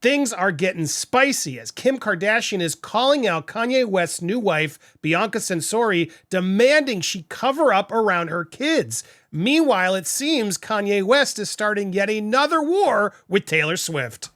things are getting spicy as Kim Kardashian is calling out Kanye West's new wife, Bianca Censori, demanding she cover up around her kids. Meanwhile, it seems Kanye West is starting yet another war with Taylor Swift.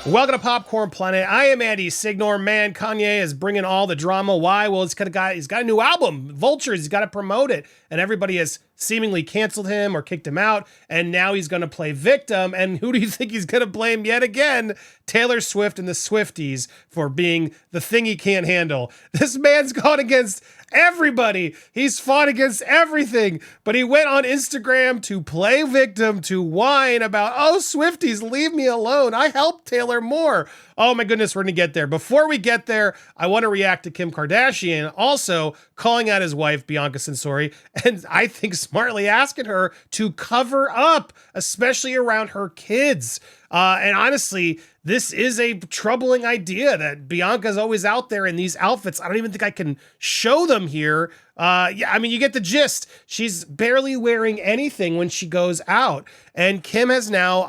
Welcome to Popcorn Planet. I am Andy Signor. Man, Kanye is bringing all the drama. Why? Well, he's got a new album, Vultures. He's got to promote it. And everybody has seemingly canceled him or kicked him out. And now he's going to play victim. And who do you think he's going to blame yet again? Taylor Swift and the Swifties for being the thing he can't handle. This man's gone against everybody. He's fought against everything. But he went on Instagram to play victim, to whine about, oh, Swifties, leave me alone. I helped Taylor more. Oh my goodness, we're going to get there. Before we get there, I want to react to Kim Kardashian also calling out his wife, Bianca Censori, and I think smartly asking her to cover up, especially around her kids. And honestly, this is a troubling idea that Bianca's always out there in these outfits. I don't even think I can show them here. Yeah, I mean, you get the gist. She's barely wearing anything when she goes out. And Kim has now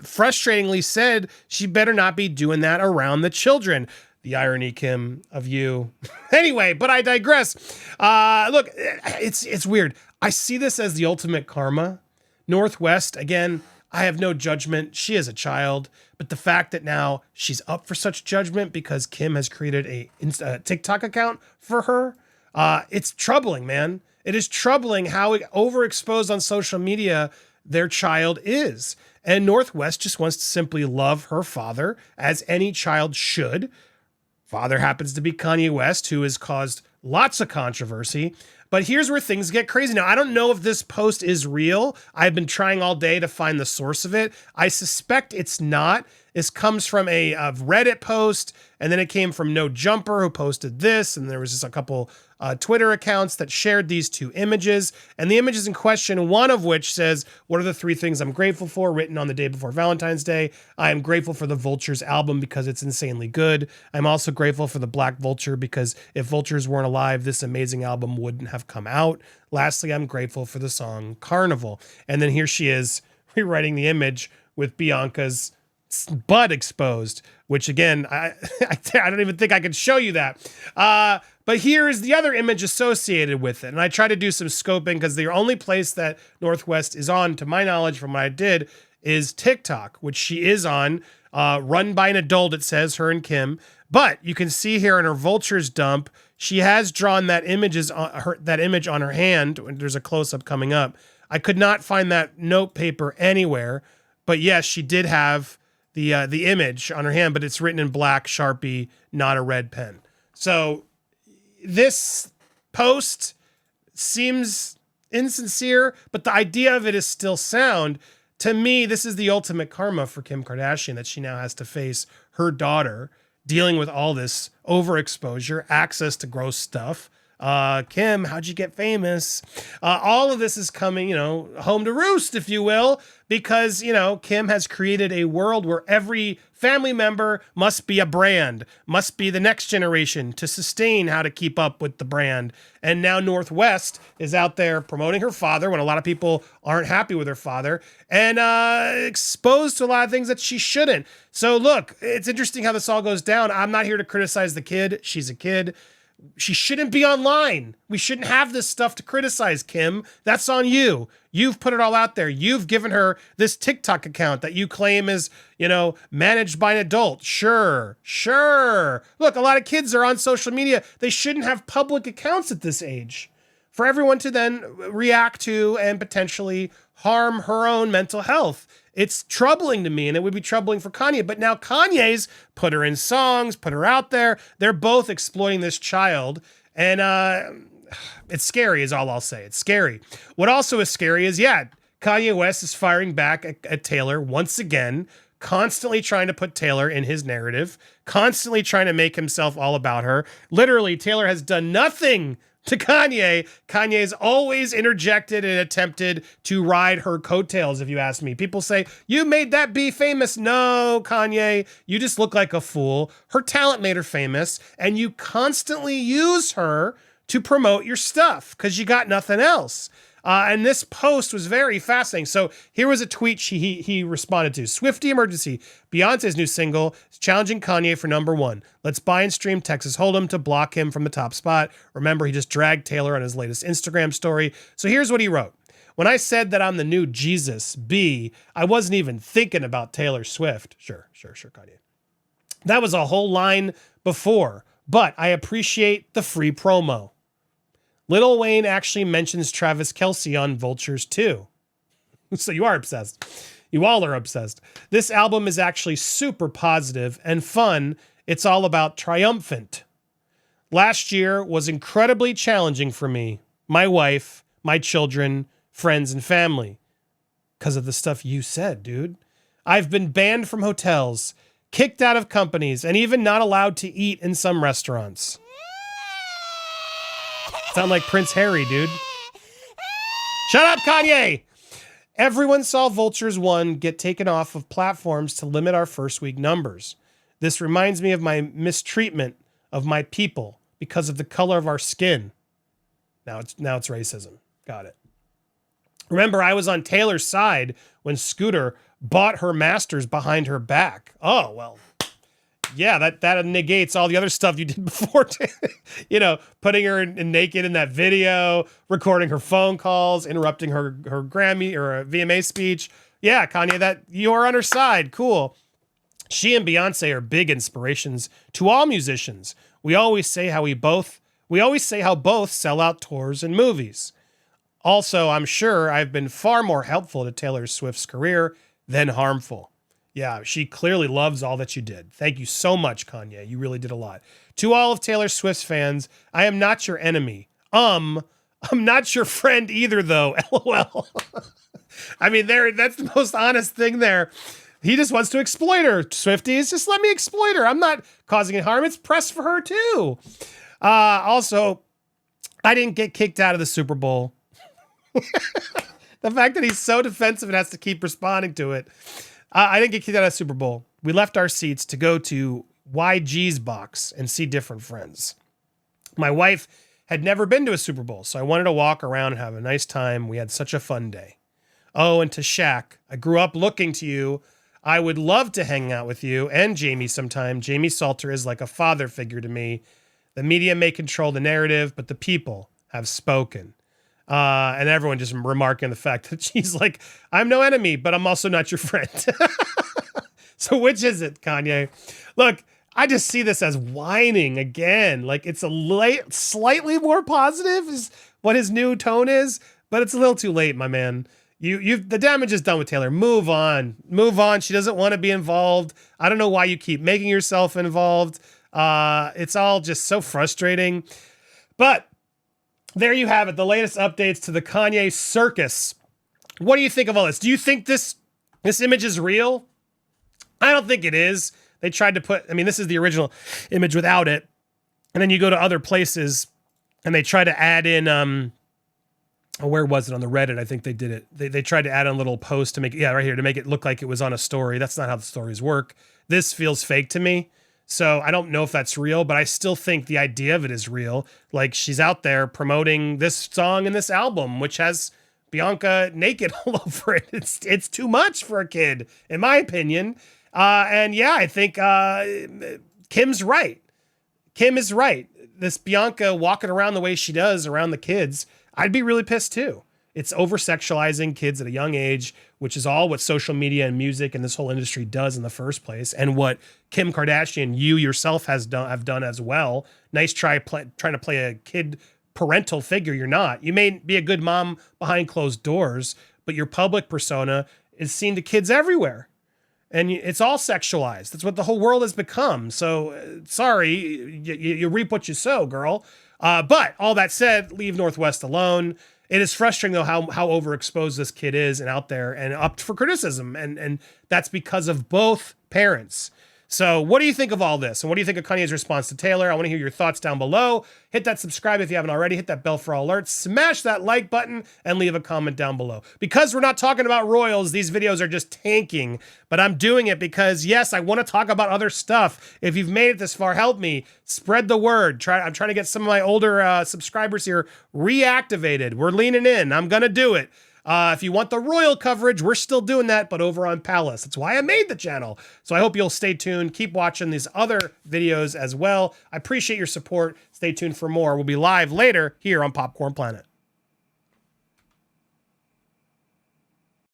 frustratingly said she better not be doing that around the children. The irony, Kim, of you. Anyway, but I digress. Look, it's weird. I see this as the ultimate karma. North West, again, I have no judgment. She is a child. But the fact that now she's up for such judgment because Kim has created a TikTok account for her, it's troubling, man. It is troubling how overexposed on social media their child is. And Northwest just wants to simply love her father, as any child should. Father happens to be Kanye West, who has caused lots of controversy. But here's where things get crazy. Now, I don't know if this post is real. I've been trying all day to find the source of it. I suspect it's not. This comes from a Reddit post, and then it came from No Jumper, who posted this, and there was just a couple Twitter accounts that shared these two images. And the images in question, one of which says, what are the 3 things I'm grateful for, written on the day before Valentine's Day? I am grateful for the Vultures album because it's insanely good. I'm also grateful for the Black Vulture because if Vultures weren't alive, this amazing album wouldn't have come out. Lastly, I'm grateful for the song Carnival. And then here she is rewriting the image with Bianca's butt exposed, which again, I don't even think I could show you that. But here is the other image associated with it. And I try to do some scoping because the only place that Northwest is on, to my knowledge from what I did, is TikTok, which she is on, run by an adult, it says, her and Kim. But you can see here in her Vultures dump, she has drawn that image on her hand. There's a close-up coming up. I could not find that note paper anywhere. But yes, she did have the image on her hand, but it's written in black Sharpie, not a red pen. So this post seems insincere, but the idea of it is still sound. To me, this is the ultimate karma for Kim Kardashian, that she now has to face her daughter dealing with all this overexposure, access to gross stuff. Kim, how'd you get famous? All of this is coming, home to roost, if you will, because, Kim has created a world where every family member must be a brand, must be the next generation to sustain how to keep up with the brand. And now Northwest is out there promoting her father when a lot of people aren't happy with her father, and exposed to a lot of things that she shouldn't. So look, it's interesting how this all goes down. I'm not here to criticize the kid. She's a kid. She shouldn't be online. We shouldn't have this stuff to criticize, Kim. That's on you. You've put it all out there. You've given her this TikTok account that you claim is, managed by an adult. Sure. Look, a lot of kids are on social media. They shouldn't have public accounts at this age for everyone to then react to and potentially harm her own mental health. It's troubling to me, and it would be troubling for Kanye. But now Kanye's put her in songs, put her out there. They're both exploiting this child. And it's scary is all I'll say. It's scary. What also is scary is, Kanye West is firing back at Taylor once again, constantly trying to put Taylor in his narrative, constantly trying to make himself all about her. Literally, Taylor has done nothing to Kanye. Kanye's always interjected and attempted to ride her coattails, if you ask me. People say, you made that be famous. No, Kanye, you just look like a fool. Her talent made her famous, and you constantly use her to promote your stuff because you got nothing else. And this post was very fascinating. So here was a tweet he responded to. Swiftie emergency. Beyonce's new single is challenging Kanye for #1. Let's buy and stream Texas Hold'em to block him from the top spot. Remember, he just dragged Taylor on his latest Instagram story. So here's what he wrote. When I said that I'm the new Jesus, I wasn't even thinking about Taylor Swift. Sure, Kanye. That was a whole line before, but I appreciate the free promo. Lil Wayne actually mentions Travis Kelce on Vultures too. So you are obsessed. You all are obsessed. This album is actually super positive and fun. It's all about triumphant. Last year was incredibly challenging for me, my wife, my children, friends, and family. Because of the stuff you said, dude. I've been banned from hotels, kicked out of companies, and even not allowed to eat in some restaurants. Sound like Prince Harry, dude. Shut up, Kanye! Everyone saw Vultures 1 get taken off of platforms to limit our first week numbers. This reminds me of my mistreatment of my people because of the color of our skin. Now it's racism. Got it. Remember, I was on Taylor's side when Scooter bought her masters behind her back. Oh, well, yeah, that negates all the other stuff you did before. Putting her in naked in that video, recording her phone calls, interrupting her Grammy or VMA speech. Yeah, Kanye, that you're on her side. Cool. She and Beyonce are big inspirations to all musicians. We always say how both sell out tours and movies. Also, I'm sure I've been far more helpful to Taylor Swift's career than harmful. Yeah, she clearly loves all that you did. Thank you so much, Kanye. You really did a lot. To all of Taylor Swift's fans, I am not your enemy. I'm not your friend either, though. LOL. I mean, that's the most honest thing there. He just wants to exploit her. Swifties, just let me exploit her. I'm not causing any harm. It's press for her, too. Also, I didn't get kicked out of the Super Bowl. The fact that he's so defensive and has to keep responding to it. I didn't get kicked out of the Super Bowl. We left our seats to go to YG's box and see different friends. My wife had never been to a Super Bowl, so I wanted to walk around and have a nice time. We had such a fun day. Oh, and to Shaq, I grew up looking to you. I would love to hang out with you and Jamie sometime. Jamie Salter is like a father figure to me. The media may control the narrative, but the people have spoken. And everyone just remarking the fact that she's like, I'm no enemy, but I'm also not your friend. So which is it, Kanye? Look, I just see this as whining again. Like it's slightly more positive is what his new tone is, but it's a little too late, my man. The damage is done with Taylor. Move on. She doesn't want to be involved. I don't know why you keep making yourself involved. It's all just so frustrating, but there you have it. The latest updates to the Kanye circus. What do you think of all this? Do you think this image is real? I don't think it is. They tried to this is the original image without it. And then you go to other places and they try to add in, where was it on the Reddit? I think they did it. They tried to add in a little post to make it, right here, to make it look like it was on a story. That's not how the stories work. This feels fake to me. So I don't know if that's real, but I still think the idea of it is real. Like she's out there promoting this song and this album, which has Bianca naked all over it. It's too much for a kid, in my opinion. And yeah, I think Kim's right. Kim is right. This Bianca walking around the way she does around the kids, I'd be really pissed too. It's over-sexualizing kids at a young age, which is all what social media and music and this whole industry does in the first place, and what Kim Kardashian, you yourself have done as well. Nice trying to play a kid parental figure. You're not. You may be a good mom behind closed doors, but your public persona is seen to kids everywhere. And it's all sexualized. That's what the whole world has become. So sorry, you reap what you sow, girl. But all that said, leave Northwest alone. It is frustrating, though, how overexposed this kid is and out there and up for criticism. And that's because of both parents. So what do you think of all this? And what do you think of Kanye's response to Taylor? I want to hear your thoughts down below. Hit that subscribe if you haven't already. Hit that bell for all alerts. Smash that like button and leave a comment down below. Because we're not talking about royals, these videos are just tanking. But I'm doing it because, yes, I want to talk about other stuff. If you've made it this far, help me. Spread the word. I'm trying to get some of my older subscribers here reactivated. We're leaning in. I'm going to do it. If you want the royal coverage, we're still doing that, but over on Palace. That's why I made the channel. So I hope you'll stay tuned. Keep watching these other videos as well. I appreciate your support. Stay tuned for more. We'll be live later here on Popcorn Planet.